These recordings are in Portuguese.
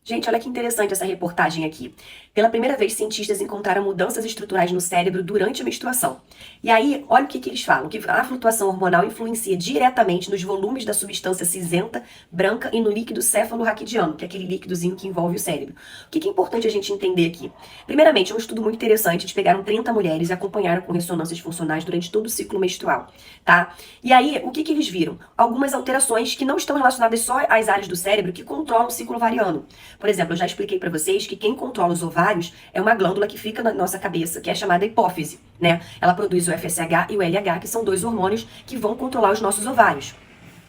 Gente, olha que interessante essa reportagem aqui. Pela primeira vez, cientistas encontraram mudanças estruturais no cérebro durante a menstruação. E aí, olha o que eles falam, que a flutuação hormonal influencia diretamente nos volumes da substância cinzenta, branca e no líquido céfalo-raquidiano, que é aquele líquidozinho que envolve o cérebro. O que é importante a gente entender aqui? Primeiramente, é um estudo muito interessante. Eles pegaram 30 mulheres e acompanharam com ressonâncias funcionais durante todo o ciclo menstrual, tá? E aí, o que eles viram? Algumas alterações que não estão relacionadas só às áreas do cérebro que controlam o ciclo ovariano. Por exemplo, eu já expliquei para vocês que quem controla os ovários é uma glândula que fica na nossa cabeça, que é chamada hipófise, né? Ela produz o FSH e o LH, que são dois hormônios que vão controlar os nossos ovários.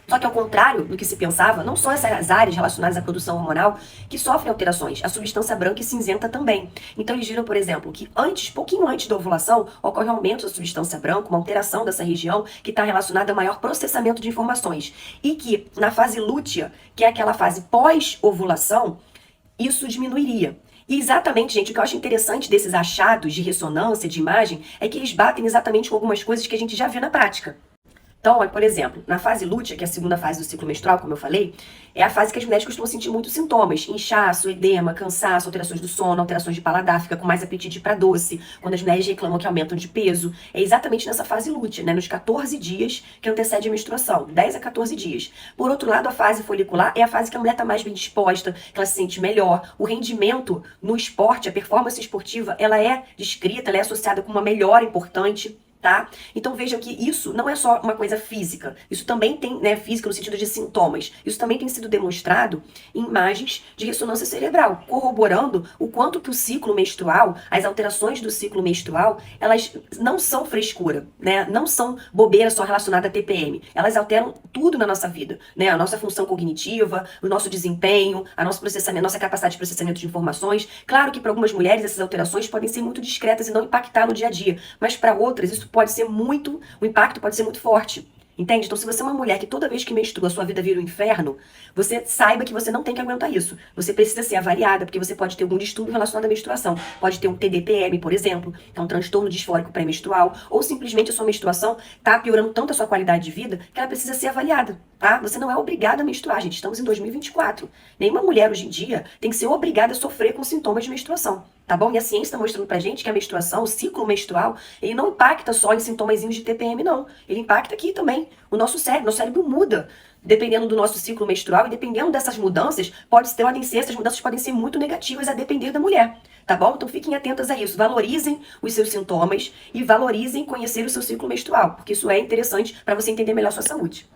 Só que ao contrário do que se pensava, não só essas áreas relacionadas à produção hormonal que sofrem alterações, a substância branca e cinzenta também. Então eles viram, por exemplo, que pouquinho antes da ovulação, ocorre um aumento da substância branca, uma alteração dessa região que está relacionada a maior processamento de informações. E que na fase lútea, que é aquela fase pós-ovulação, isso diminuiria. E exatamente, gente, o que eu acho interessante desses achados de ressonância, de imagem, é que eles batem exatamente com algumas coisas que a gente já vê na prática. Então, olha, por exemplo, na fase lútea, que é a segunda fase do ciclo menstrual, como eu falei, é a fase que as mulheres costumam sentir muitos sintomas: inchaço, edema, cansaço, alterações do sono, alterações de paladar, fica com mais apetite para doce, quando as mulheres reclamam que aumentam de peso. É exatamente nessa fase lútea, né, nos 14 dias que antecede a menstruação, 10 a 14 dias. Por outro lado, a fase folicular é a fase que a mulher está mais bem disposta, que ela se sente melhor. O rendimento no esporte, a performance esportiva, ela é descrita, ela é associada com uma melhora importante. Tá? Então vejam que isso não é só uma coisa física, isso também tem, né, física no sentido de sintomas, isso também tem sido demonstrado em imagens de ressonância cerebral, corroborando o quanto que o ciclo menstrual, as alterações do ciclo menstrual, elas não são frescura, né, não são bobeira só relacionada à TPM, elas alteram tudo na nossa vida, né, a nossa função cognitiva, o nosso desempenho, a nosso processamento, nossa capacidade de processamento de informações. Claro que para algumas mulheres essas alterações podem ser muito discretas e não impactar no dia a dia, mas para outras isso pode ser muito, o impacto pode ser muito forte. Entende? Então, se você é uma mulher que toda vez que menstrua a sua vida vira um inferno, você saiba que você não tem que aguentar isso. Você precisa ser avaliada, porque você pode ter algum distúrbio relacionado à menstruação. Pode ter um TDPM, por exemplo, que é um transtorno disfórico pré-menstrual, ou simplesmente a sua menstruação está piorando tanto a sua qualidade de vida que ela precisa ser avaliada, tá? Você não é obrigada a menstruar, gente. Estamos em 2024. Nenhuma mulher hoje em dia tem que ser obrigada a sofrer com sintomas de menstruação. Tá bom? E a ciência está mostrando pra gente que a menstruação, o ciclo menstrual, ele não impacta só em sintomazinhos de TPM, não. Ele impacta aqui também. O nosso cérebro muda dependendo do nosso ciclo menstrual e dependendo dessas mudanças, essas mudanças podem ser muito negativas a depender da mulher. Tá bom? Então fiquem atentas a isso. Valorizem os seus sintomas e valorizem conhecer o seu ciclo menstrual, porque isso é interessante para você entender melhor a sua saúde.